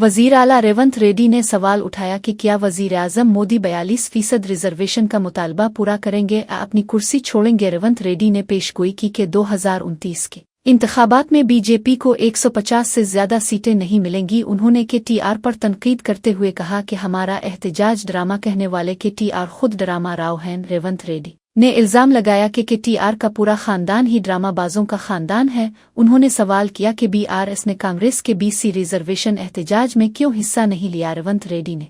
वजीर आला रेवंत रेड्डी ने सवाल उठाया कि क्या वजीर-ए-आज़म मोदी 42% रिजर्वेशन का मुतालबा पूरा करेंगे या अपनी कुर्सी छोड़ेंगे। रेवंत रेड्डी ने पेशगोई की कि 2029 के इंतखाबात में बीजेपी को 150 से ज्यादा सीटें नहीं मिलेंगी। उन्होंने के टीआर पर तनकीद करते हुए कहा कि हमारा एहतजाज ड्रामा कहने वाले के टीआर खुद ड्रामा राव हैं। रेवंत रेड्डी ने इल्जाम लगाया कि टीआर का पूरा खानदान ही ड्रामाबाजों का खानदान है। उन्होंने सवाल किया कि बीआरएस ने कांग्रेस के बीसी रिजर्वेशन एहतजाज में क्यों हिस्सा नहीं लिया। रेवंत रेड्डी ने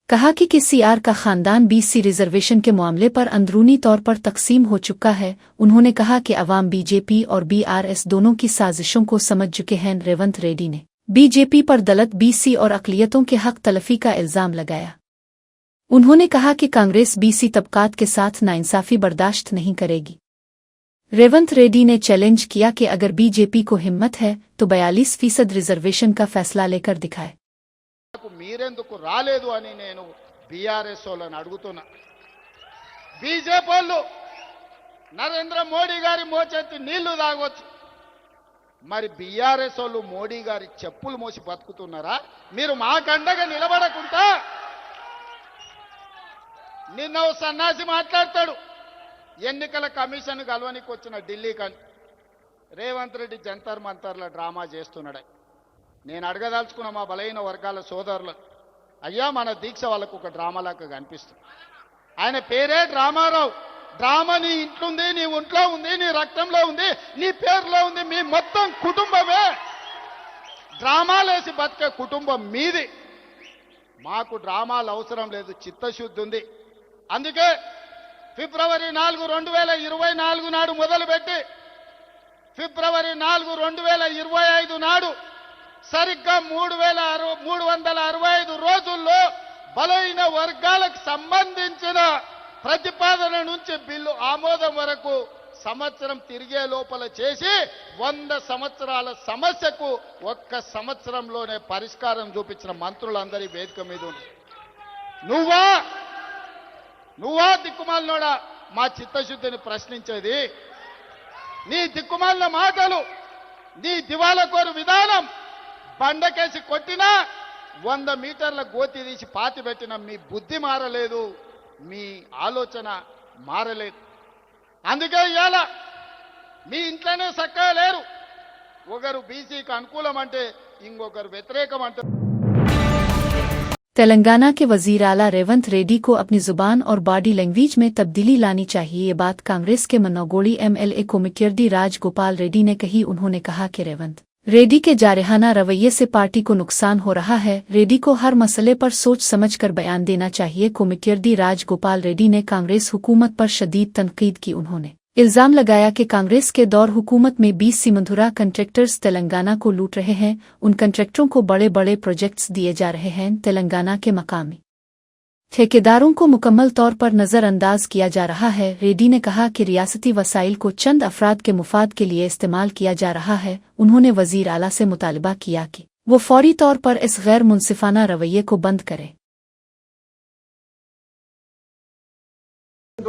कहा कि सीआर का खानदान बीसी रिजर्वेशन के मामले पर अंदरूनी तौर पर तकसीम हो चुका है। उन्होंने कहा कि अवाम बीजेपी और बीआरएस दोनों की साजिशों को समझ चुके हैं। रेवंत रेड्डी ने बीजेपी पर दलित, बीसी और अक़लियतों के हक तलफी का इल्जाम लगाया। उन्होंने कहा कि कांग्रेस बीसी तबकात के साथ नाइंसाफी बर्दाश्त नहीं करेगी। रेवंत रेड्डी ने चैलेंज किया कि अगर बीजेपी को हिम्मत है तो 42% रिजर्वेशन का फैसला लेकर दिखाए। మీరెందుకు రాలేదు అని నేను బీఆర్ఎస్ వాళ్ళని అడుగుతున్నా। బీజేపీ వాళ్ళు నరేంద్ర మోడీ గారి మోచేతి నీళ్లు తాగొచ్చు, మరి బీఆర్ఎస్ వాళ్ళు మోడీ గారి చెప్పులు మోసి బతుకుతున్నారా? మీరు మాకండగా నిలబడకుండా నిన్న ఓ సన్నాసి మాట్లాడతాడు, ఎన్నికల కమిషన్ కలవనికి వచ్చిన ఢిల్లీకి రేవంత్ రెడ్డి జంతర్ మంతర్ల డ్రామా చేస్తున్నాడు। నేను అడగదలుచుకున్న మా బలైన వర్గాల సోదరులు, అయ్యా మన దీక్ష వాళ్ళకు ఒక డ్రామాలాగా కనిపిస్తుంది। ఆయన పేరే డ్రామారావు। డ్రామా నీ ఇంట్లో ఉంది, నీ ఒంట్లో ఉంది, నీ రక్తంలో ఉంది, నీ పేరులో ఉంది, మీ మొత్తం కుటుంబమే డ్రామాలేసి బతికే కుటుంబం మీది। మాకు డ్రామాలు అవసరం లేదు, చిత్తశుద్ధి ఉంది। అందుకే ఫిబ్రవరి 4, 2024 నాడు మొదలుపెట్టి ఫిబ్రవరి 4, 2025 నాడు సరిగ్గా 365 రోజుల్లో బలైన వర్గాలకు సంబంధించిన ప్రతిపాదన నుంచి బిల్లు ఆమోదం వరకు సంవత్సరం తిరిగే లోపల చేసి 100 సంవత్సరాల సమస్యకు ఒక్క సంవత్సరంలోనే పరిష్కారం చూపించిన మంత్రులందరి వేదిక మీద ఉంది। నువ్వా దిక్కుమాలినోడా మా చిత్తశుద్ధిని ప్రశ్నించేది? నీ దిక్కుమాలిన మాటలు, నీ దివాలకోరు విధానం, బండకేసి కొట్టినా 100 మీటర్ల గోతి తీసి పాతి పెట్టిన మీ బుద్ధి మారలేదు, మీ ఆలోచన మారలేదు। అందుకే ఇవాళ మీ ఇంట్లోనే చక్కగా లేరు। ఒకరు బీసీకి అనుకూలం అంటే ఇంకొకరు వ్యతిరేకం అంటారు। तेलंगाना के वजीर आला रेवंत रेड्डी को अपनी जुबान और बॉडी लैंग्वेज में तब्दीली लानी चाहिए। ये बात कांग्रेस के मनोगोड़ी एमएलए कोमिक्किरेड्डी राजगोपाल रेड्डी ने कही। उन्होंने कहा कि रेवंत रेड्डी के जारहाना रवैये से पार्टी को नुकसान हो रहा है। रेड्डी को हर मसले पर सोच समझकर बयान देना चाहिए। कोमिक्किरेड्डी राजगोपाल रेड्डी ने कांग्रेस हुकूमत पर शदीद तनकीद की। उन्होंने इल्जाम लगाया कि कांग्रेस के दौर हुकूमत में 20 सिमंधुरा कंट्रैक्टर्स तेलंगाना को लूट रहे हैं। उन कंट्रैक्टरों को बड़े बड़े प्रोजेक्ट्स दिए जा रहे हैं। तेलंगाना के मकामी ठेकेदारों को मुकम्मल तौर पर नज़रअंदाज किया जा रहा है। रेड्डी ने कहा कि रियासती वसाइल को चंद अफराद के मुफाद के लिए इस्तेमाल किया जा रहा है। उन्होंने वजीर आला से मुतालबा किया कि वो फौरी तौर पर इस गैर मुनसिफाना रवैये को बंद करे। ఇక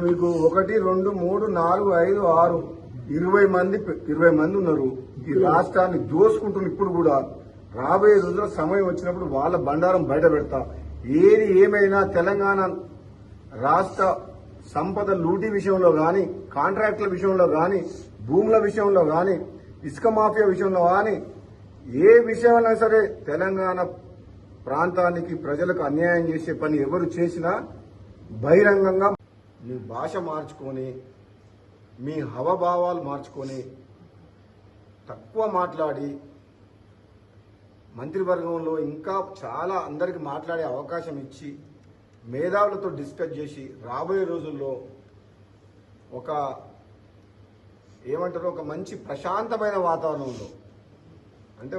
మీకు 1, 2, 3, 4, 5, 6, 20 మంది ఉన్నారు। ఈ రాష్ట్రాన్ని దోసుకుంటున్న ఇప్పుడు కూడా రాబోయే రోజుల్లో సమయం వచ్చినప్పుడు వాళ్ళ బండారం బయట పెడతా। ఏది ఏమైనా తెలంగాణ రాష్ట్ర సంపద లూటీ విషయంలో గాని, కాంట్రాక్టుల విషయంలో గాని, భూముల విషయంలో గాని, ఇసుక మాఫియా విషయంలో గాని, ఏ విషయంలో సరే తెలంగాణ ప్రాంతానికి ప్రజలకు అన్యాయం చేసే పని ఎవరు చేసినా బహిరంగంగా మీ భాష మార్చుకొని, మీ హవభావాలు మార్చుకొని, తక్కువ మాట్లాడి మంత్రివర్గంలో ఇంకా చాలా అందరికి మాట్లాడే అవకాశం ఇచ్చి మేధావులతో డిస్కస్ చేసి రాబోయే రోజుల్లో ఒక మంచి ప్రశాంతమైన వాతావరణంలో, అంటే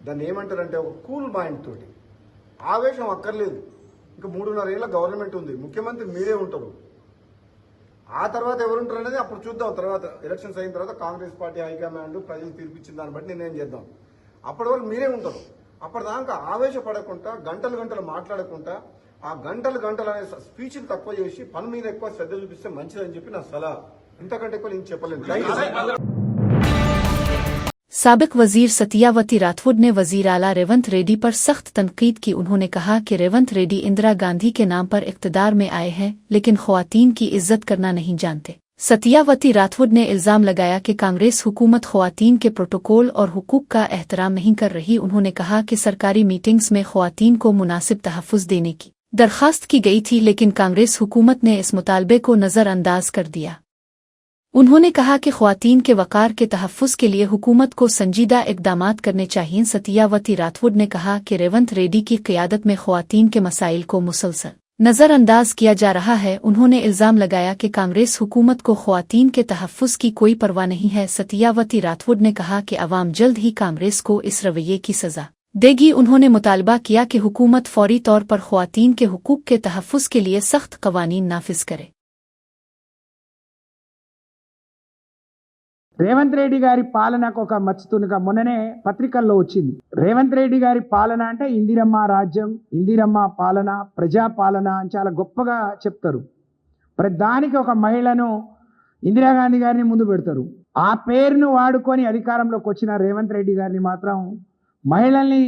దాన్ని ఏమంటారంటే ఒక కూల్ మైండ్ తోటి, ఆవేశం అక్కర్లేదు। ఇంకా 3.5 ఏళ్ల గవర్నమెంట్ ఉంది, ముఖ్యమంత్రి మీరే ఉంటారు। ఆ తర్వాత ఎవరుంటారు అనేది అప్పుడు చూద్దాం। తర్వాత ఎలక్షన్స్ అయిన తర్వాత కాంగ్రెస్ పార్టీ హైకమాండ్ ప్రజలు తీర్పిచ్చిన దాన్ని బట్టి నిర్ణయం చేద్దాం। అప్పటి వరకు మీరే ఉంటారు। అప్పటిదాకా ఆవేశపడకుండా, గంటలు మాట్లాడకుండా, ఆ గంటలు అనే స్పీచ్లు తక్కువ చేసి పని మీద ఎక్కువ శ్రద్ధ చూపిస్తే మంచిదని చెప్పి నా సలహా। ఇంతకంటే ఎక్కువ నేను చెప్పలేను. साबिक वजीर सत्यावती राठौड़ ने वजीर आला रेवंत रेड्डी पर सख्त तनकीद की। उन्होंने कहा कि रेवंत रेड्डी इंदिरा गांधी के नाम पर इक़्तिदार में आए हैं, लेकिन ख्वातीन की इज्जत करना नहीं जानते। सत्यावती राठौड़ ने इल्जाम लगाया कि कांग्रेस हुकूमत ख्वातीन के प्रोटोकॉल और हुकूक का एहतराम नहीं कर रही। उन्होंने कहा कि सरकारी मीटिंग्स में ख्वातीन को मुनासिब तहफ़्फ़ुज़ देने की दरख्वास्त की गई थी, लेकिन कांग्रेस हुकूमत ने इस मुतालबे को नज़रअंदाज कर दिया। उन्होंने कहा कि ख्वातीन के वक़ार के तहफ़्फ़ुज़ के लिए हुकूमत को संजीदा इक़दामात करने चाहिए। सत्यावती राठौड़ ने कहा कि रेवंत रेड्डी की क़यादत में ख्वातीन के मसाइल को मुसलसल नज़रअंदाज किया जा रहा है। उन्होंने इल्ज़ाम लगाया कि कांग्रेस हुकूमत को ख्वातीन के तहफ़्फ़ुज़ की कोई परवाह नहीं है। सत्यावती राठौड़ ने कहा कि अवाम जल्द ही कांग्रेस को इस रवैये की सज़ा देगी। उन्होंने मुतालबा किया कि हुकूमत फ़ौरी तौर पर ख्वातीन के हुकूक के तहफ़्फ़ुज़ के लिए सख्त क़वानीन नाफिज करे। రేవంత్ రెడ్డి గారి పాలనకు ఒక మచ్చుతునిగా మొన్ననే పత్రికల్లో వచ్చింది. రేవంత్ రెడ్డి గారి పాలన అంటే ఇందిరమ్మ రాజ్యం, ఇందిరమ్మ పాలన, ప్రజా పాలన అని చాలా గొప్పగా చెప్తారు. ప్రతిదానికి ఒక మహిళను, ఇందిరాగాంధీ గారిని ముందు పెడతారు. ఆ పేరును వాడుకొని అధికారంలోకి వచ్చిన రేవంత్ రెడ్డి గారిని మాత్రం మహిళల్ని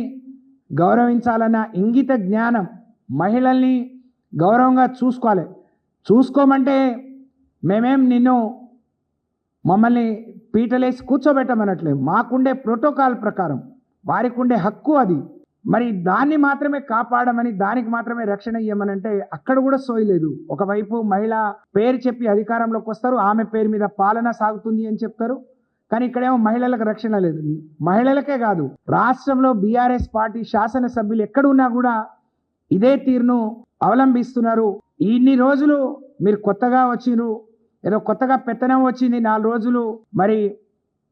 గౌరవించాలన్న ఇంగిత జ్ఞానం, మహిళల్ని గౌరవంగా చూసుకోమంటే మేమేం నిన్ను మమ్మల్ని పీటలేసి కూర్చోబెట్టమనట్లేదు. మాకుండే ప్రోటోకాల్ ప్రకారం వారికి ఉండే హక్కు అది. మరి దాన్ని మాత్రమే కాపాడమని, దానికి మాత్రమే రక్షణ ఇవ్వమనంటే అక్కడ కూడా సోయలేదు. ఒకవైపు మహిళ పేరు చెప్పి అధికారంలోకి వస్తారు, ఆమె పేరు మీద పాలన సాగుతుంది అని చెప్తారు. కానీ ఇక్కడేమో మహిళలకు రక్షణ లేదు. మహిళలకే కాదు, రాష్ట్రంలో బీఆర్ఎస్ పార్టీ శాసనసభ్యులు ఎక్కడున్నా కూడా ఇదే తీరును అవలంబిస్తున్నారు. ఇన్ని రోజులు మీరు కొత్తగా వచ్చిరు, ఏదో కొత్తగా పెత్తనం వచ్చింది, 4 రోజులు మరి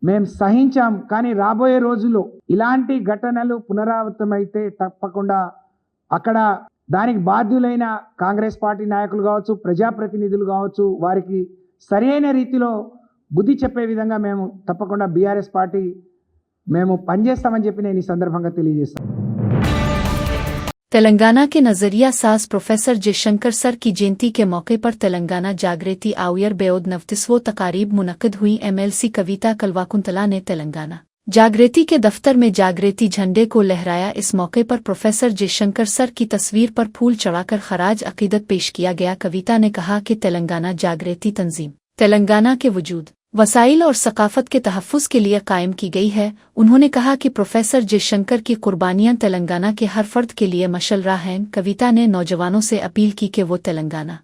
మేము సహించాం. కానీ రాబోయే రోజుల్లో ఇలాంటి ఘటనలు పునరావృతమైతే తప్పకుండా అక్కడ దానికి బాధ్యులైన కాంగ్రెస్ పార్టీ నాయకులు కావచ్చు, ప్రజాప్రతినిధులు కావచ్చు, వారికి సరైన రీతిలో బుద్ధి చెప్పే విధంగా మేము తప్పకుండా బీఆర్ఎస్ పార్టీ మేము పనిచేస్తామని చెప్పి నేను ఈ సందర్భంగా తెలియజేస్తాను. तेलंगाना के नजरिया साज प्रोफेसर जयशंकर सर की जयंती के मौके पर तेलंगाना जागृति आउयर बेओद 29वां तकारीब मुनक्किद हुई। MLC कविता कलवाकुंतला ने तेलंगाना जागृति के दफ्तर में जागृति झंडे को लहराया। इस मौके पर प्रोफेसर जयशंकर सर की तस्वीर पर फूल चढ़ाकर खराज अकीदत पेश किया गया। कविता ने कहा कि तेलंगाना जागृति तंजीम तेलंगाना के वजूद, वसाइल और सकाफत के तहफ़्फ़ुज़ के लिए कायम की गई है। उन्होंने कहा कि प्रोफेसर जयशंकर की कुर्बानियां तेलंगाना के हर फर्द के लिए मशअला हैं। कविता ने नौजवानों से अपील की कि वो तेलंगाना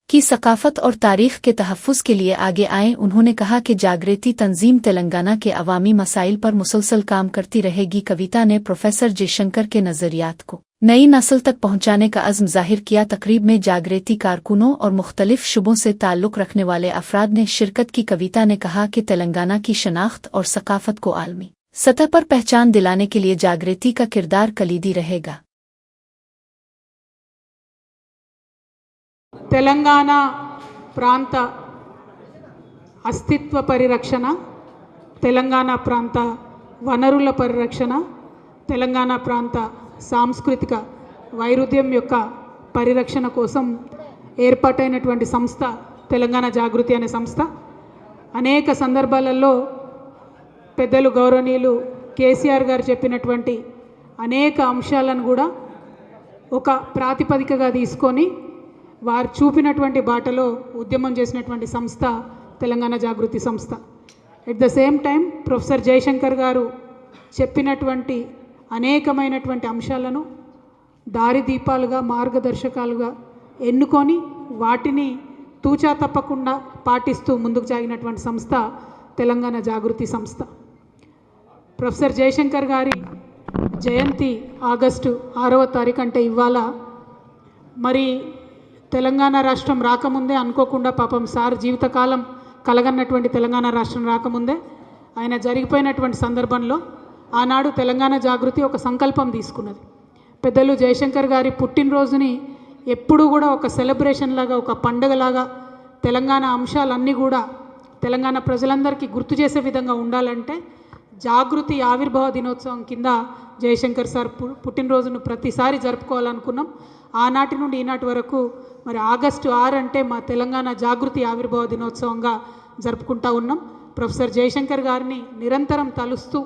की सकाफत और तारीख़ के तहफ़्फ़ुज़ के लिए आगे आएं। उन्होंने कहा कि जागृति तंजीम तेलंगाना के अवामी मसाइल पर मुसलसल काम करती रहेगी। कविता ने प्रोफेसर जयशंकर के नज़रियात को नई नस्ल तक पहुंचाने का अज़्म जाहिर किया। तकरीब में जागृति कारकुनों और मुख्तलिफ शुबों से ताल्लुक़ रखने वाले अफराद ने शिरकत की। कविता ने कहा कि तेलंगाना की शनाख्त और सकाफत को आलमी सतह पर पहचान दिलाने के लिए जागृति का किरदार कलीदी रहेगा। తెలంగాణ ప్రాంత అస్తిత్వ పరిరక్షణ, తెలంగాణ ప్రాంత వనరుల పరిరక్షణ, తెలంగాణ ప్రాంత సాంస్కృతిక వైరుధ్యం యొక్క పరిరక్షణ కోసం ఏర్పాటైనటువంటి సంస్థ తెలంగాణ జాగృతి అనే సంస్థ. అనేక సందర్భాలలో పెద్దలు గౌరవనీయులు కేసీఆర్ గారు చెప్పినటువంటి అనేక అంశాలను కూడా ఒక ప్రాతిపదికగా తీసుకొని వారు చూపినటువంటి బాటలో ఉద్యమం చేసినటువంటి సంస్థ తెలంగాణ జాగృతి సంస్థ. At the same time professor Jayashankar గారు చెప్పినటువంటి అనేకమైనటువంటి అంశాలను దారిదీపాలుగా, మార్గదర్శకాలుగా ఎన్నుకొని వాటిని తూచా తప్పకుండా పాటిస్తూ ముందుకు సాగినటువంటి సంస్థ తెలంగాణ జాగృతి సంస్థ. ప్రొఫెసర్ జయశంకర్ గారి జయంతి ఆగస్టు 6వ తారీఖు అంటే ఇవాళ. మరి తెలంగాణ రాష్ట్రం రాకముందే అనుకోకుండా పాపం సార్ జీవితకాలం కలగన్నటువంటి తెలంగాణ రాష్ట్రం రాకముందే ఆయన జరిగిపోయినటువంటి సందర్భంలో ఆనాడు తెలంగాణ జాగృతి ఒక సంకల్పం తీసుకున్నది. పెద్దలు జయశంకర్ గారి పుట్టినరోజుని ఎప్పుడూ కూడా ఒక సెలబ్రేషన్ లాగా, ఒక పండుగలాగా తెలంగాణ అంశాలన్నీ కూడా తెలంగాణ ప్రజలందరికీ గుర్తు చేసే విధంగా ఉండాలంటే జాగృతి ఆవిర్భావ దినోత్సవం కింద జయశంకర్ సార్ పుట్టినరోజును ప్రతిసారి జరుపుకోవాలనుకున్నాం. ఆనాటి నుండి ఈనాటి వరకు మరి ఆగస్టు 6 అంటే మా తెలంగాణ జాగృతి ఆవిర్భావ దినోత్సవంగా జరుపుకుంటా ఉన్నాం. ప్రొఫెసర్ జయశంకర్ గారిని నిరంతరం తలుస్తూ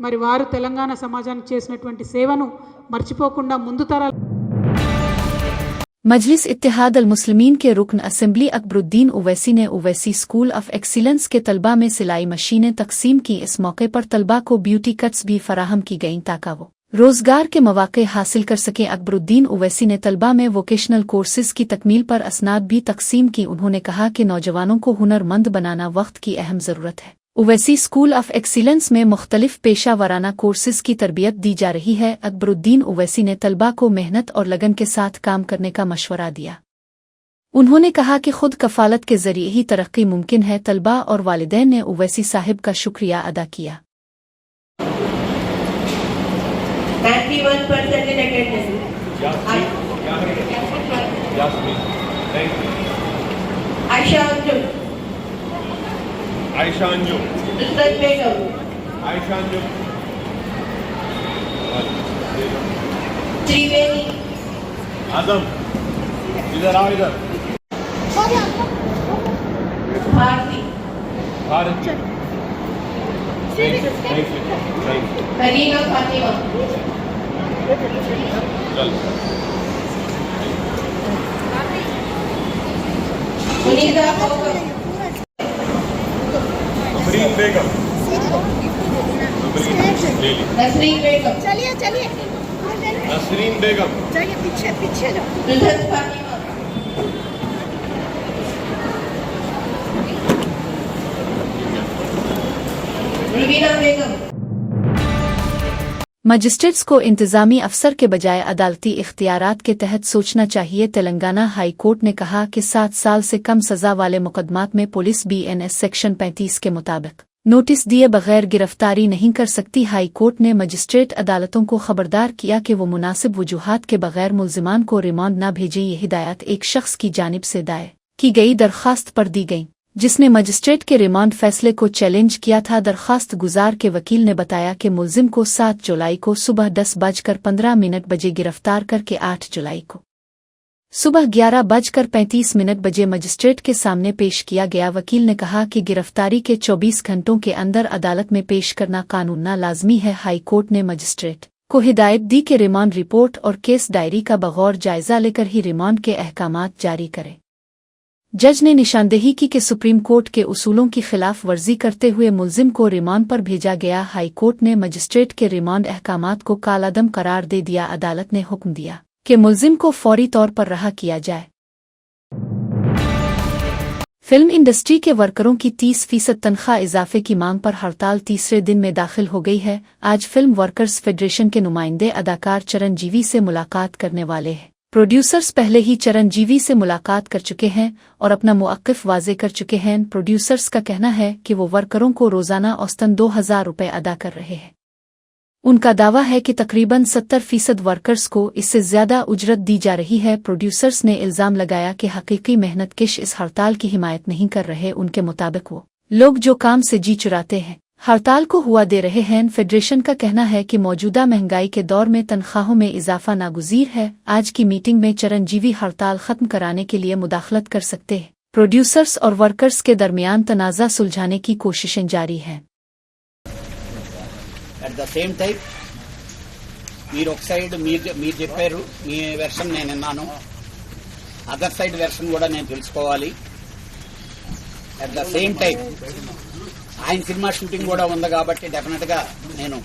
మరి వారు తెలంగాణ సమాజానికి చేసినటువంటి సేవను మర్చిపోకుండా ముందు తరాల मजलिस इत्तेहाद अल मुस्लिमीन के रुकन असेंबली अकबरुद्दीन ओवैसी ने ओवैसी स्कूल ऑफ एक्सीलेंस के तलबा में सिलाई मशीनें तकसीम की। इस मौके पर तलबा को ब्यूटी कट्स भी फराहम की गईं ताकि वो रोजगार के मौके हासिल कर सकें। अकबरुद्दीन ओवैसी ने तलबा में वोकेशनल कोर्सेज की तकमील पर असनाद भी तकसीम की। उन्होंने कहा कि नौजवानों को हुनरमंद बनाना वक्त की अहम ज़रूरत है। ओवैसी स्कूल ऑफ एक्सीलेंस में मुख्तलिफ पेशा वराना कोर्सेज की तरबियत दी जा रही है। अकबरुद्दीन ओवैसी ने तलबा को मेहनत और लगन के साथ काम करने का मशवरा दिया। उन्होंने कहा कि खुद कफालत के जरिए ही तरक्की मुमकिन है। तलबा और वालिदैन ने ओवैसी साहिब का शुक्रिया अदा किया। 91% in attendance. Ayesha Anjum, Nusrat Begum, Ayesha Anjum, Triveni, आजम, इधर आओ इधर, Bharti, भारत, Karina Fatima, चल, Munida Begum, नसरीन बेगम, ले ली, Nasreen Begum, चलिए चलिए नसरीन बेगम, चलिए पीछे पीछे जाओ Nusrat Fatima, Rubina Begum, magistrates को इंतजामी अफसर के बजाय अदालती इख्तियारात के तहत सोचना चाहिए। तेलंगाना हाई कोर्ट ने कहा कि 7 साल से कम सजा वाले मुकदमात में पुलिस BNS सेक्शन 35 के मुताबिक नोटिस दिए बगैर गिरफ्तारी नहीं कर सकती। हाई कोर्ट ने मजिस्ट्रेट अदालतों को खबरदार किया कि वो मुनासिब वजूहात के बगैर मुल्जिमान को रिमांड न भेजें। ये हिदायत एक शख्स की जानिब से दायर की गई दरख्वास्त पर दी गई, जिसने मजिस्ट्रेट के रिमांड फैसले को चैलेंज किया था। दरख्वास्त गुजार के वकील ने बताया कि मुल्जिम को 7 जुलाई को सुबह 10:15 बजे गिरफ्तार करके 8 जुलाई को सुबह 11:35 बजे मजिस्ट्रेट के सामने पेश किया गया। वकील ने कहा कि गिरफ्तारी के 24 घंटों के अंदर अदालत में पेश करना कानूनन लाजमी है। हाई कोर्ट ने मजिस्ट्रेट को हिदायत दी कि रिमांड रिपोर्ट और केस डायरी का बगौर जायजा लेकर ही रिमांड के अहकामात जारी करे। जज ने निशानदेही की कि सुप्रीम कोर्ट के उसूलों की खिलाफ वर्जी करते हुए मुल्जिम को रिमांड पर भेजा गया। हाई कोर्ट ने मजिस्ट्रेट के रिमांड अहकामात को कालादम करार दे दिया। अदालत ने हुक्म दिया कि मुल्जिम को फौरी तौर पर रहा किया जाए। फिल्म इंडस्ट्री के वर्करों की 30% तनख्वाह इजाफे की मांग पर हड़ताल तीसरे दिन में दाखिल हो गई है। आज फिल्म वर्कर्स फेडरेशन के नुमाइंदे अदाकार चिरंजीवी से मुलाकात करने वाले हैं। प्रोड्यूसर्स पहले ही चिरंजीवी से मुलाकात कर चुके हैं और अपना मौक़िफ़ वाज़े कर चुके हैं। प्रोड्यूसर्स का कहना है कि वो वर्करों को रोज़ाना औसतन 2000 रुपये अदा कर रहे हैं। उनका दावा है कि तकरीबन 70% वर्कर्स को इससे ज़्यादा उजरत दी जा रही है। प्रोड्यूसर्स ने इल्ज़ाम लगाया कि हकीकी मेहनतकश इस हड़ताल की हिमायत नहीं कर रहे। उनके मुताबिक वो लोग जो काम से जी चुराते हैं हड़ताल को हुआ दे रहे हैं। फेडरेशन का कहना है कि मौजूदा महंगाई के दौर में तनख्वाहों में इजाफा नागुज़ीर है। आज की मीटिंग में चिरंजीवी हड़ताल खत्म कराने के लिए मुदाखलत कर सकते हैं। प्रोड्यूसर्स और वर्कर्स के दरमियान तनाज़ा सुलझाने की कोशिशें जारी हैं। అట్ ద సేమ్ టైం మీరు ఒక సైడ్ మీరు చెప్పారు, మీ వెర్షన్ నేను విన్నాను, అదర్ సైడ్ వెర్షన్ కూడా నేను తెలుసుకోవాలి. అట్ ద సేమ్ టైం ఆయన సినిమా షూటింగ్ కూడా ఉంది కాబట్టి డెఫినెట్ గా నేను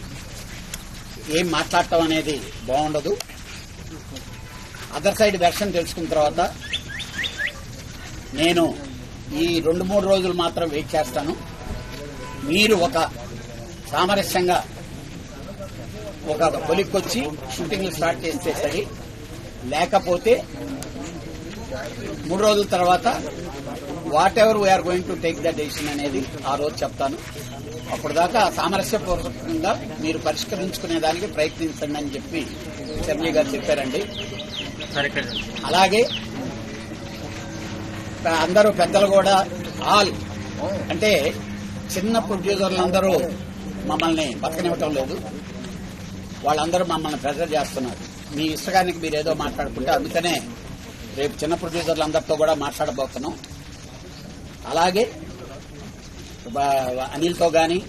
ఏం మాట్లాడటం అనేది బాగుండదు. అదర్ సైడ్ వెర్షన్ తెలుసుకున్న తర్వాత నేను ఈ 2-3 రోజులు మాత్రం వెయిట్ చేస్తాను. మీరు ఒక సామరస్యంగా ఒక కొలిక్కొచ్చి షూటింగ్ స్టార్ట్ చేస్తే సరి, లేకపోతే 3 రోజుల తర్వాత whatever we are going to take the decision అనేది ఆ రోజు చెప్తాను. అప్పుడు దాకా సామరస్యపూర్వకంగా మీరు పరిష్కరించుకునే దానికి ప్రయత్నించండి అని చెప్పి చర్మీ గారు చెప్పారండి. అలాగే అందరూ పెద్దలు కూడా ఆల్ అంటే చిన్న ప్రొడ్యూసర్లందరూ మమ్మల్ని బతకనివ్వటం లేదు. వాళ్ళందరూ మమ్మల్ని ప్రెజర్ చేస్తున్నారు. మీ ఇష్టగానికి మీరు ఏదో మాట్లాడుకుంటే, అందుకనే రేపు చిన్న ప్రొడ్యూసర్లందరితో కూడా మాట్లాడబోతున్నాం. అలాగే అనిల్తో గాని.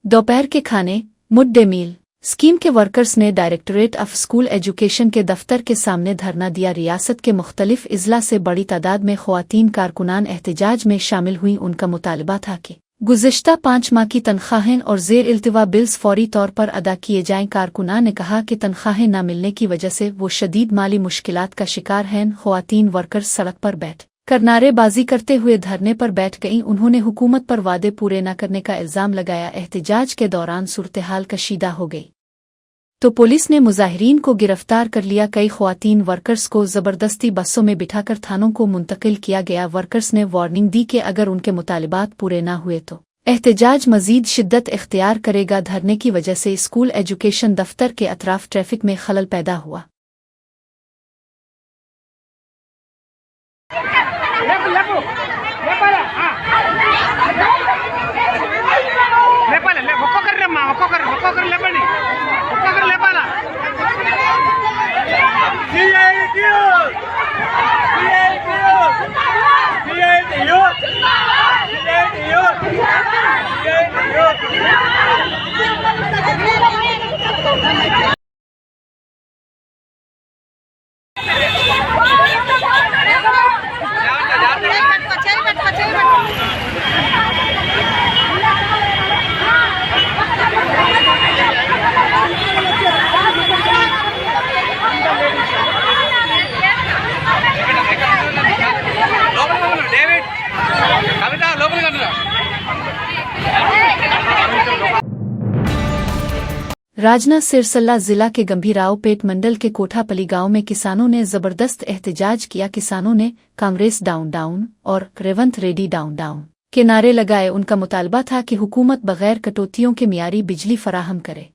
दोपहर के खाने मिड डे मील स्कीम के वर्कर्स ने डायरेक्टोरेट ऑफ स्कूल एजुकेशन के दफ्तर के सामने धरना दिया। रियासत के मुख्तलिफ इजला से बड़ी तादाद में ख्वातीन कारकुनान एहतजाज में शामिल हुई। उनका मुतालबा था कि गुज़िश्ता 5 माह की तनख्वाहें और ज़ेर इल्तिवा बिल्स फौरी तौर पर अदा किए जाएं। कारकुनान ने कहा कि तनख्वाहें न मिलने की वजह से वो शदीद माली मुश्किलात का शिकार हैं। ख्वातीन वर्कर्स सड़क पर बैठ कर नारेबाजी करते हुए धरने पर बैठ गईं। उन्होंने हुकूमत पर वादे पूरे न करने का इल्जाम लगाया। एहतजाज के दौरान सूरत-ए-हाल कशीदा हो गई तो पुलिस ने मुजाहिरीन को गिरफ्तार कर लिया। कई ख्वातीन वर्कर्स को जबरदस्ती बसों में बिठाकर थानों को मुंतकिल किया गया। वर्कर्स ने वार्निंग दी कि अगर उनके मुतालिबात पूरे न हुए तो एहतजाज मजीद शिद्दत इख्तियार करेगा। धरने की वजह से स्कूल एजुकेशन दफ्तर के अतराफ ट्रैफिक में खलल पैदा हुआ। राजना सिरसल्ला जिला के गंभीरावपेट मंडल के कोठापली गांव में किसानों ने जबरदस्त एहतजाज किया। किसानों ने कांग्रेस डाउन डाउन और रेवंत रेड्डी डाउन डाउन के नारे लगाए। उनका मुतालबा था कि हुकूमत बगैर कटौतियों के मियारी बिजली फराहम करे।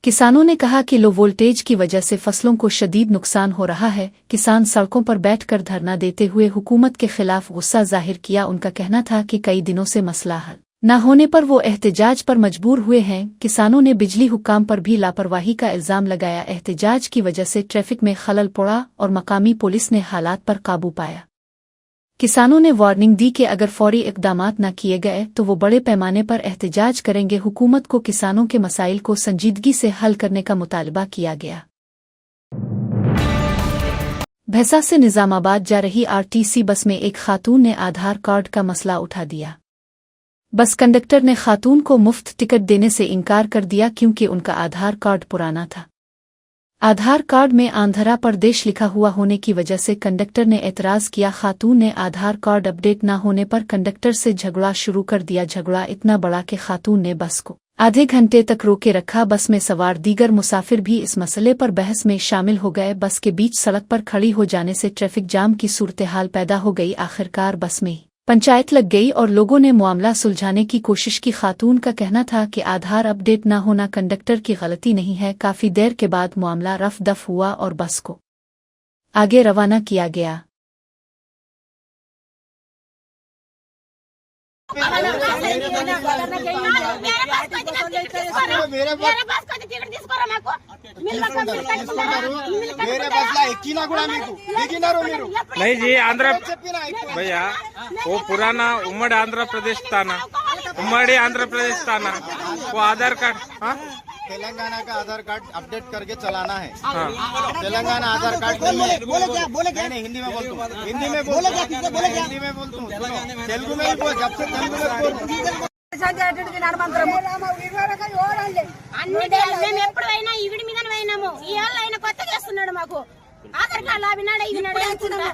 किसानों ने कहा कि लो वोल्टेज की वजह से फसलों को शदीद नुकसान हो रहा है। किसान सड़कों पर बैठकर धरना देते हुए हुकूमत के खिलाफ गुस्सा जाहिर किया। उनका कहना था कि कई दिनों से मसला हल न होने पर वो एहतजाज पर मजबूर हुए हैं। किसानों ने बिजली हुक्काम पर भी लापरवाही का इल्जाम लगाया। एहतजाज की वजह से ट्रैफिक में खलल पड़ा और मकामी पुलिस ने हालात पर काबू पाया। किसानों ने वार्निंग दी कि अगर फौरी इक़दामात न किए गए तो वो बड़े पैमाने पर एहतजाज करेंगे। हुकूमत को किसानों के मसाइल को संजीदगी से हल करने का मुतालबा किया गया। भैंसा से निजामाबाद जा रही आरटीसी बस में एक खातून ने आधार कार्ड का मसला उठा दिया। बस कंडक्टर ने खातून को मुफ्त टिकट देने से इनकार कर दिया क्योंकि उनका आधार कार्ड पुराना था। आधार कार्ड में आंध्रा प्रदेश लिखा हुआ होने की वजह से कंडक्टर ने एतराज़ किया। खातून ने आधार कार्ड अपडेट न होने पर कंडक्टर से झगड़ा शुरू कर दिया। झगड़ा इतना बड़ा कि खातून ने बस को आधे घंटे तक रोके रखा। बस में सवार दीगर मुसाफिर भी इस मसले पर बहस में शामिल हो गए। बस के बीच सड़क पर खड़ी हो जाने से ट्रैफिक जाम की सूरत-ए-हाल पैदा हो गई। आखिरकार बस में पंचायत लग गई और लोगों ने मामला सुलझाने की कोशिश की। खातून का कहना था कि आधार अपडेट न होना कंडक्टर की गलती नहीं है। काफी देर के बाद मामला रफ दफ हुआ और बस को आगे रवाना किया गया। नहीं जी आंध्र भैया वो पुराना उम्मड़ी आंध्र प्रदेश था ना, उम्मड़ी आंध्र प्रदेश था ना, वो आधार कार्ड तेलंगाना का आधार कार्ड अपडेट करके चलाना है। तेलंगाना आधार कार्ड नहीं, हिंदी में बोलता हूँ, हिंदी में बोलता हूँ, तेलुगु में बोल, जब से तेलुगु में बोल। మేము ఎప్పుడైనా ఈవిడి మీద పోయినాము, ఇవాళ ఆయన కొత్త చేస్తున్నాడు మాకు ఆధార్ కార్డు అవినాడు ఇవినాడు అనుకుంటా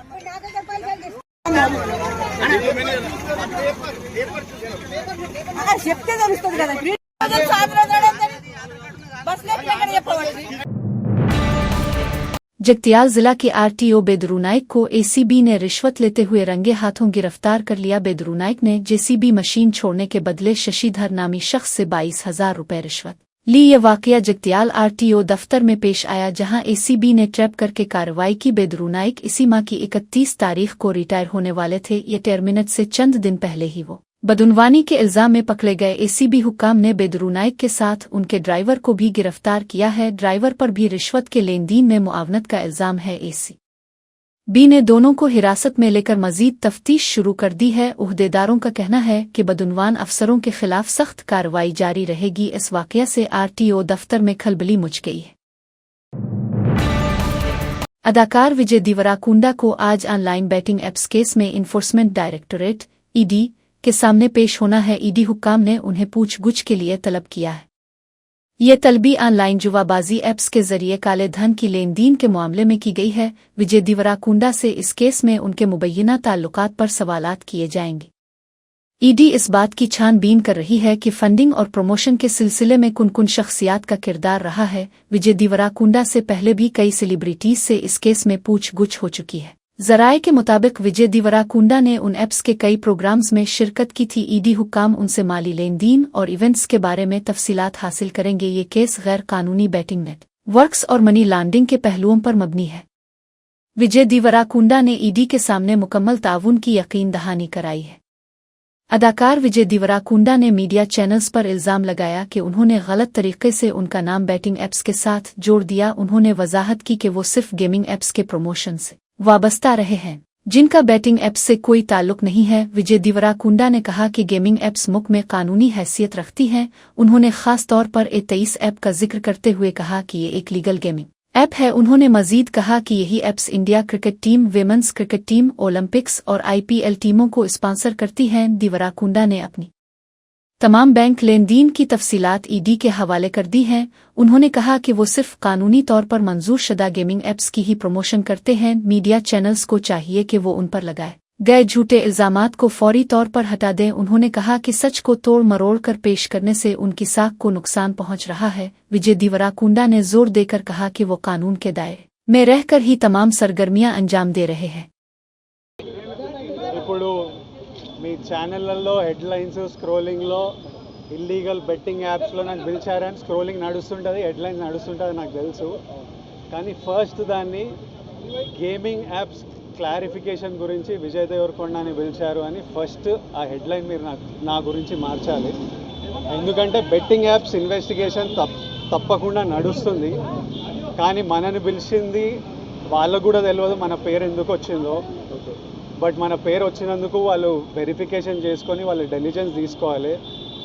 చెప్తే తెలుస్తుంది కదా जगतियाल जिला के आरटीओ बेदरू नाइक को एसीबी ने रिश्वत लेते हुए रंगे हाथों गिरफ्तार कर लिया। बेदरू नाइक ने जेसीबी मशीन छोड़ने के बदले शशिधर नामी शख्स से 22,000 रुपए रिश्वत ली। ये वाकया जगतियाल आरटीओ दफ्तर में पेश आया, जहां एसीबी ने ट्रैप करके कार्रवाई की। बेदरू नाइक इसी माह की 31 तारीख को रिटायर होने वाले थे। ये टर्मिनेट से चंद दिन पहले ही वो बदनवानी के इल्जाम में पकड़े गए एसीबी हुक्काम ने बेदरू नाइक के साथ उनके ड्राइवर को भी गिरफ्तार किया है। ड्राइवर पर भी रिश्वत के लेन देन में मुआवनत का इल्जाम है। एसीबी ने दोनों को हिरासत में लेकर मजीद तफ्तीश शुरू कर दी है। उहदेदारों का कहना है कि बदनवान अफसरों के खिलाफ सख्त कार्रवाई जारी रहेगी। इस वाकया से आरटीओ दफ्तर में खलबली मच गई है। अदाकार विजय देवराकुंडा को आज ऑनलाइन बैटिंग एप्स केस में इन्फोर्समेंट डायरेक्टोरेट ईडी के सामने पेश होना है। ईडी हुक्काम ने उन्हें पूछगुछ के लिए तलब किया है। ये तलबी ऑनलाइन जुआबाजी एप्स के जरिए काले धन की लेन देन के मामले में की गई है। विजय देवराकुंडा से इस केस में उनके मुबैयना ताल्लुकात पर सवालात किए जाएंगे। ईडी इस बात की छानबीन कर रही है कि फंडिंग और प्रमोशन के सिलसिले में कुन शख्सियात का किरदार रहा है। विजय देवराकुंडा से पहले भी कई सेलिब्रिटीज से इस केस में पूछगुछ हो चुकी है। जराये के मुताबिक विजय देवराकुंडा ने उन एप्स के कई प्रोग्राम्स में शिरकत की थी। ईडी हुक्काम उनसे माली लेन देन और इवेंट्स के बारे में तफसीलात हासिल करेंगे। ये केस गैर कानूनी बैटिंग नेटवर्क्स और मनी लॉन्ड्रिंग के पहलुओं पर मबनी है। विजय देवराकुंडा ने ईडी के सामने मुकम्मल ताउन की यकीन दहानी कराई है। अदाकार विजय देवराकुंडा ने मीडिया चैनल्स पर इल्जाम लगाया कि उन्होंने गलत तरीके से उनका नाम बैटिंग एप्स के साथ जोड़ दिया। उन्होंने वजाहत की कि वो सिर्फ गेमिंग एप्स के प्रमोशन से वाबस्ता रहे हैं, जिनका बैटिंग एप्स से कोई ताल्लुक नहीं है। विजय देवराकुंडा ने कहा कि गेमिंग एप्स मुल्क में कानूनी हैसियत रखती हैं। उन्होंने खास तौर पर A23 ऐप का जिक्र करते हुए कहा कि ये एक लीगल गेमिंग ऐप है। उन्होंने मजीद कहा कि यही apps India cricket team, women's cricket team, Olympics और IPL टीमों को स्पॉन्सर करती हैं। देवराकुंडा ने अपनी तमाम बैंक लेन देन की तफसीलात ईडी के हवाले कर दी हैं। उन्होंने कहा कि वो सिर्फ कानूनी तौर पर मंजूर शुदा गेमिंग एप्स की ही प्रमोशन करते हैं। मीडिया चैनल्स को चाहिए कि वो उन पर लगाए गए झूठे इल्जामात को फौरी तौर पर हटा दें। उन्होंने कहा कि सच को तोड़ मरोड़ कर पेश करने से उनकी साख को नुकसान पहुंच रहा है। विजय देवराकुंडा ने जोर देकर कहा कि वो कानून के दायरे में रहकर ही तमाम सरगर्मियां अंजाम दे रहे हैं। మీ ఛానళ్ళల్లో హెడ్లైన్స్ స్క్రోలింగ్లో ఇల్లీగల్ బెట్టింగ్ యాప్స్లో నాకు పిలిచారని స్క్రోలింగ్ నడుస్తుంటుంది, హెడ్లైన్స్ నడుస్తుంటుంది నాకు తెలుసు. కానీ ఫస్ట్ దాన్ని గేమింగ్ యాప్స్ క్లారిఫికేషన్ గురించి విజయ్ దేవరకొండని పిలిచారు అని ఫస్ట్ ఆ హెడ్లైన్ మీరు నా గురించి మార్చాలి. ఎందుకంటే బెట్టింగ్ యాప్స్ ఇన్వెస్టిగేషన్ తప్పకుండా నడుస్తుంది. కానీ మనని పిలిచింది వాళ్ళకు కూడా తెలియదు మన పేరు ఎందుకు వచ్చిందో. బట్ మన పేరు వచ్చినందుకు వాళ్ళు వెరిఫికేషన్ చేసుకొని వాళ్ళు డెలిజెన్స్ తీసుకోవాలి.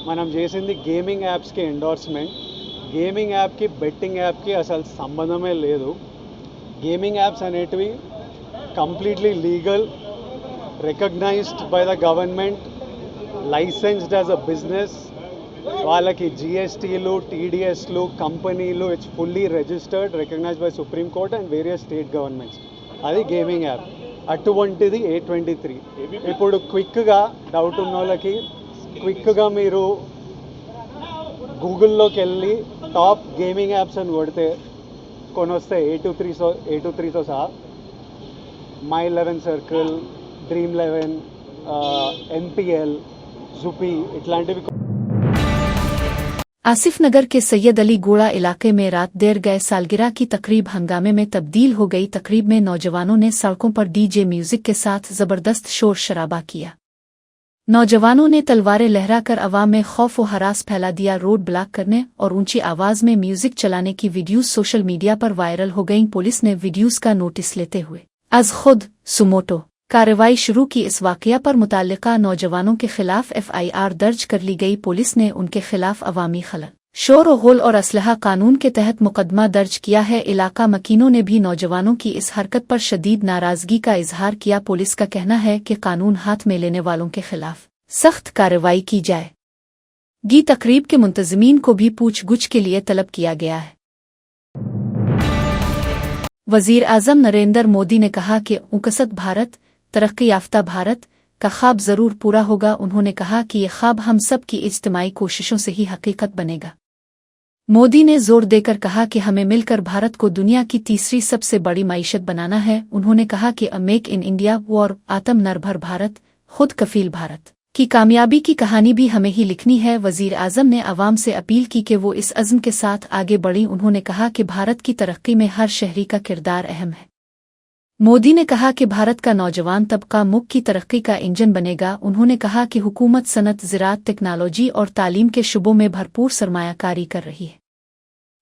మనం చేసింది గేమింగ్ యాప్స్కి ఎండోర్స్మెంట్. గేమింగ్ యాప్కి బెట్టింగ్ యాప్కి అసలు సంబంధమే లేదు. గేమింగ్ యాప్స్ అనేటివి completely legal, recognised by the government, licensed as a business. వాళ్ళకి GSTలు, TDSలు, కంపెనీలు, it's fully registered, recognised by supreme court and various state governments. అది గేమింగ్ యాప్. అటువంటిది A23. ఇప్పుడు క్విక్గా డౌట్ ఉన్న వాళ్ళకి క్విక్గా మీరు గూగుల్లోకి వెళ్ళి టాప్ గేమింగ్ యాప్స్ అని కొడితే కొన్ని వస్తాయి. A23తో సహా My11 circle, Dream11, MPL, Zupi ఇట్లాంటివి. आसिफ नगर के सैयद अली गोड़ा इलाके में रात देर गए सालगिरह की तकरीब हंगामे में तब्दील हो गई। तकरीब में नौजवानों ने सड़कों पर DJ म्यूजिक के साथ जबरदस्त शोर शराबा किया। नौजवानों ने तलवारें लहराकर अवाम में खौफ व हरास फैला दिया। रोड ब्लॉक करने और ऊंची आवाज में म्यूजिक चलाने की वीडियोज सोशल मीडिया पर वायरल हो गईं। पुलिस ने वीडियोज का नोटिस लेते हुए अज खुद सुमोटो कार्रवाई शुरू की। इस वाकया पर मुताल्लिका नौजवानों के खिलाफ FIR दर्ज कर ली गई। पुलिस ने उनके खिलाफ अवामी खलल, शोर व होल और असलहा कानून के तहत मुकदमा दर्ज किया है। इलाका मकीनों ने भी नौजवानों की इस हरकत पर शदीद नाराजगी का इजहार किया। पुलिस का कहना है कि कानून हाथ में लेने वालों के खिलाफ सख्त कार्रवाई की जाएगी। तकरीब के मुंतजिमीन को भी पूछगुछ के लिए तलब किया गया है। वजीर आजम नरेंद्र मोदी ने कहा कि उकसत भारत, तरक्की याफ्ता भारत का ख्वाब जरूर पूरा होगा। उन्होंने कहा कि ये ख्वाब हम सब की इज्तिमाई कोशिशों से ही हकीकत बनेगा। मोदी ने जोर देकर कहा कि हमें मिलकर भारत को दुनिया की तीसरी सबसे बड़ी मईशत बनाना है। उन्होंने कहा कि मेक इन इंडिया और आत्मनिर्भर भारत, खुद कफील भारत की कामयाबी की कहानी भी हमें ही लिखनी है। वजीर आजम ने अवाम से अपील की कि वो इस अज़्म के साथ आगे बढ़ी। उन्होंने कहा कि भारत की तरक्की में हर शहरी का किरदार अहम है। मोदी ने कहा कि भारत का नौजवान तबका मुल्क की तरक्की का इंजन बनेगा। उन्होंने कहा कि हुकूमत सनत, ज़राअत, टेक्नोलॉजी और तालीम के शुबों में भरपूर सरमायाकारी कर रही है।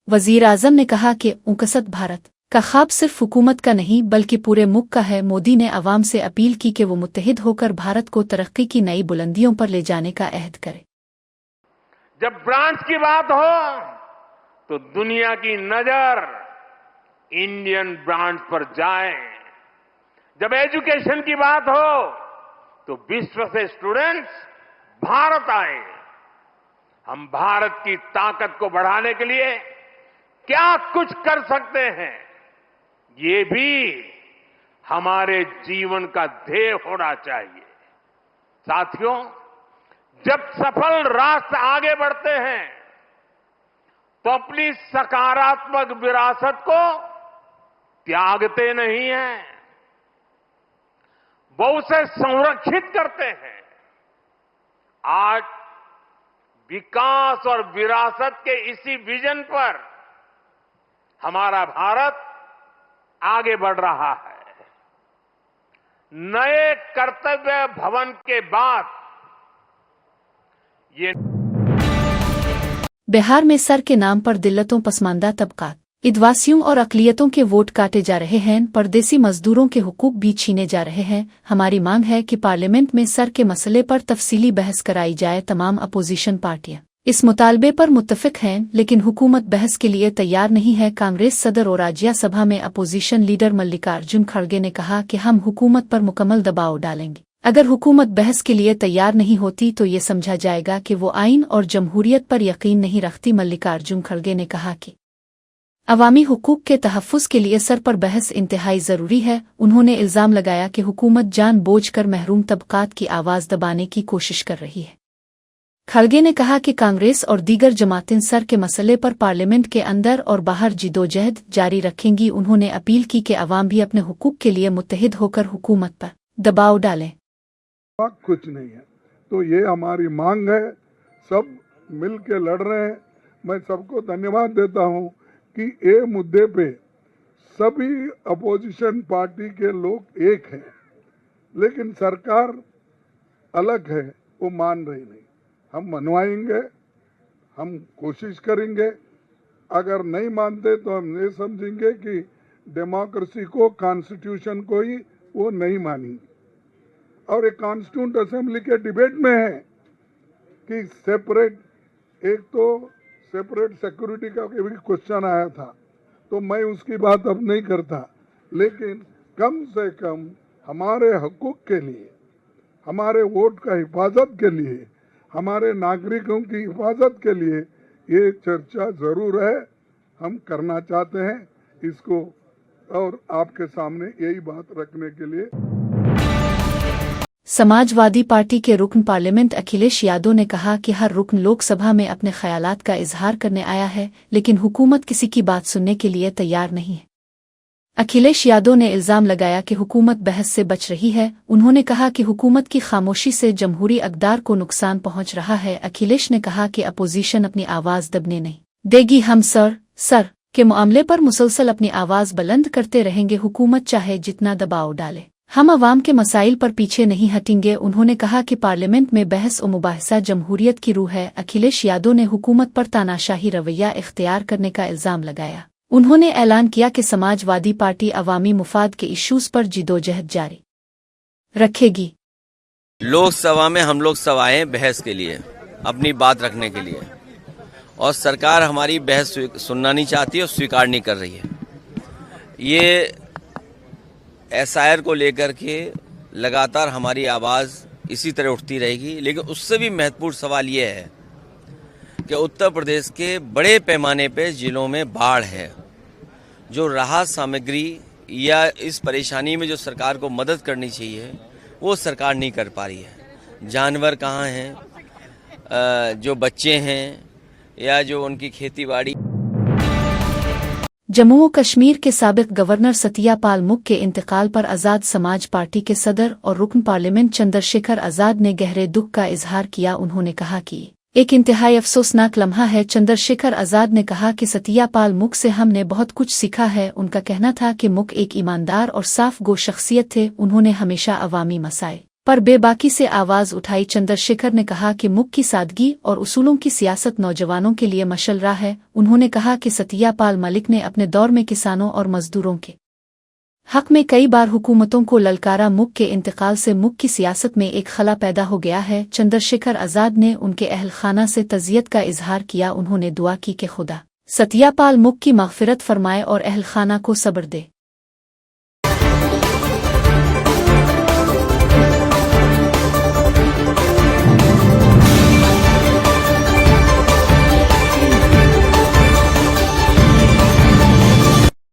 वज़ीर आज़म ने कहा कि उनकसत भारत का ख्वाब सिर्फ हुकूमत का नहीं बल्कि पूरे मुल्क का है। मोदी ने अवाम से अपील की कि वो मुत्तहिद होकर भारत को तरक्की की नई बुलंदियों पर ले जाने का अहद करे। जब ब्रांड्स की बात हो तो दुनिया की नजर इंडियन ब्रांड्स पर जाए। जब एजुकेशन की बात हो तो विश्व से स्टूडेंट्स भारत आए। हम भारत की ताकत को बढ़ाने के लिए क्या कुछ कर सकते हैं, ये भी हमारे जीवन का ध्येय होना चाहिए। साथियों, जब सफल राष्ट्र आगे बढ़ते हैं तो अपनी सकारात्मक विरासत को त्यागते नहीं हैं, वो उसे संरक्षित करते हैं। आज विकास और विरासत के इसी विजन पर हमारा भारत आगे बढ़ रहा है। नए कर्तव्य भवन के बाद ये बिहार में सर के नाम पर दिल्लतों, पसमानदा तबकात, आदिवासियों और अकलियतों के वोट काटे जा रहे हैं। परदेसी मजदूरों के हुकूक भी छीने जा रहे हैं। हमारी मांग है कि पार्लियामेंट में सर के मसले पर तफसीली बहस कराई जाए। तमाम अपोजिशन पार्टियां इस मुतालबे पर मुत्तफिक हैं, लेकिन हुकूमत बहस के लिए तैयार नहीं है। कांग्रेस सदर और राज्यसभा में अपोजिशन लीडर मल्लिकार्जुन खड़गे ने कहा कि हम हुकूमत पर मुकम्मल दबाव डालेंगे। अगर हुकूमत बहस के लिए तैयार नहीं होती तो ये समझा जाएगा कि वो आइन और जमहूरियत पर यकीन नहीं रखती। मल्लिकार्जुन खड़गे ने कहा कि अवामी हुकूक के तहफ़्फ़ुज़ के लिए सर पर बहस इंतहाई ज़रूरी है। उन्होंने इल्ज़ाम लगाया कि हुकूमत जानबूझकर महरूम तबकात की आवाज़ दबाने की कोशिश कर रही है। खड़गे ने कहा कि कांग्रेस और दीगर जमातें सर के मसले पर पार्लियामेंट के अंदर और बाहर जिदोजहद जारी रखेंगी। उन्होंने अपील की कि अवाम भी अपने हुकूक के लिए मुत्तहिद होकर हुकूमत पर दबाव डालें। कुछ नहीं है तो ये हमारी मांग है, सब मिल के लड़ रहे हैं। मैं सबको धन्यवाद देता हूँ कि ये मुद्दे पे सभी अपोजिशन पार्टी के लोग एक हैं, लेकिन सरकार अलग है, वो मान रही नहीं। हम मनवाएंगे, हम कोशिश करेंगे। अगर नहीं मानते तो हम ये समझेंगे कि डेमोक्रेसी को, कॉन्स्टिट्यूशन को ही वो नहीं मानेंगे। और एक कॉन्स्टिट्यूंट असेंबली के डिबेट में है कि सेपरेट, एक तो सेपरेट सिक्योरिटी का भी क्वेश्चन आया था, तो मैं उसकी बात अब नहीं करता, लेकिन कम से कम हमारे हकूक के लिए, हमारे वोट का हिफाजत के लिए, हमारे नागरिकों की हिफाजत के लिए ये चर्चा जरूर है। हम करना चाहते हैं इसको, और आपके सामने यही बात रखने के लिए। समाजवादी पार्टी के रुकन पार्लियामेंट अखिलेश यादव ने कहा कि हर रुकन लोकसभा में अपने ख्यालात का इजहार करने आया है, लेकिन हुकूमत किसी की बात सुनने के लिए तैयार नहीं है। अखिलेश यादव ने इल्जाम लगाया कि हुकूमत बहस से बच रही है। उन्होंने कहा कि हुकूमत की खामोशी से जमहूरी अक़दार को नुकसान पहुंच रहा है। अखिलेश ने कहा कि अपोजिशन अपनी आवाज़ दबने नहीं देगी। हम सर के मामले पर मुसलसल अपनी आवाज़ बुलंद करते रहेंगे। हुकूमत चाहे जितना दबाव डाले, हम अवाम के मसाइल पर पीछे नहीं हटेंगे। उन्होंने कहा कि पार्लियामेंट में बहस और मुबाहिसा जमहूरियत की रूह है। अखिलेश यादव ने हुकूमत पर तानाशाही रवैया इख्तियार करने का इल्जाम लगाया। उन्होंने ऐलान किया कि समाजवादी पार्टी अवामी मुफाद के इश्यूज पर जिदोजहद जारी रखेगी। लोकसभा में हम लोग सब आए बहस के लिए, अपनी बात रखने के लिए, और सरकार हमारी बहस सुनना नहीं चाहती और स्वीकार नहीं कर रही है। ये एसआईआर को लेकर के लगातार हमारी आवाज़ इसी तरह उठती रहेगी। लेकिन उससे भी महत्वपूर्ण सवाल ये है कि उत्तर प्रदेश के बड़े पैमाने पे जिलों में बाढ़ है। जो राहत सामग्री या इस परेशानी में जो सरकार को मदद करनी चाहिए वो सरकार नहीं कर पा रही है। जानवर कहाँ हैं, जो बच्चे हैं या जो उनकी खेती बाड़ी। जम्मू और कश्मीर के साबिक गवर्नर सत्यपाल मलिक के इंतकाल पर आज़ाद समाज पार्टी के सदर और रुकन पार्लियामेंट चंद्रशेखर आज़ाद ने गहरे दुख का इजहार किया। उन्होंने कहा कि एक इंतहाई अफसोसनाक लम्हा है। चंद्रशेखर आजाद ने कहा कि सत्यपाल मुख से हमने बहुत कुछ सीखा है। उनका कहना था कि मुख एक ईमानदार और साफ गो शख्सियत थे। उन्होंने हमेशा अवामी मसाइल पर बेबाकी से आवाज उठाई। चंद्रशेखर ने कहा कि मुख की सादगी और उसूलों की सियासत नौजवानों के लिए मशल्ला है। उन्होंने कहा कि सत्यपाल मलिक ने अपने दौर में किसानों और मजदूरों के हक में कई बार हुकूमतों को ललकारा। मुख के इंतकाल से मुख की सियासत में एक खला पैदा हो गया है। चंद्रशेखर आजाद ने उनके अहल खाना से तज़ियत का इजहार किया। उन्होंने दुआ की कि खुदा सत्यपाल मुख की मग़फ़िरत फरमाए और अहल खाना को सब्र दे।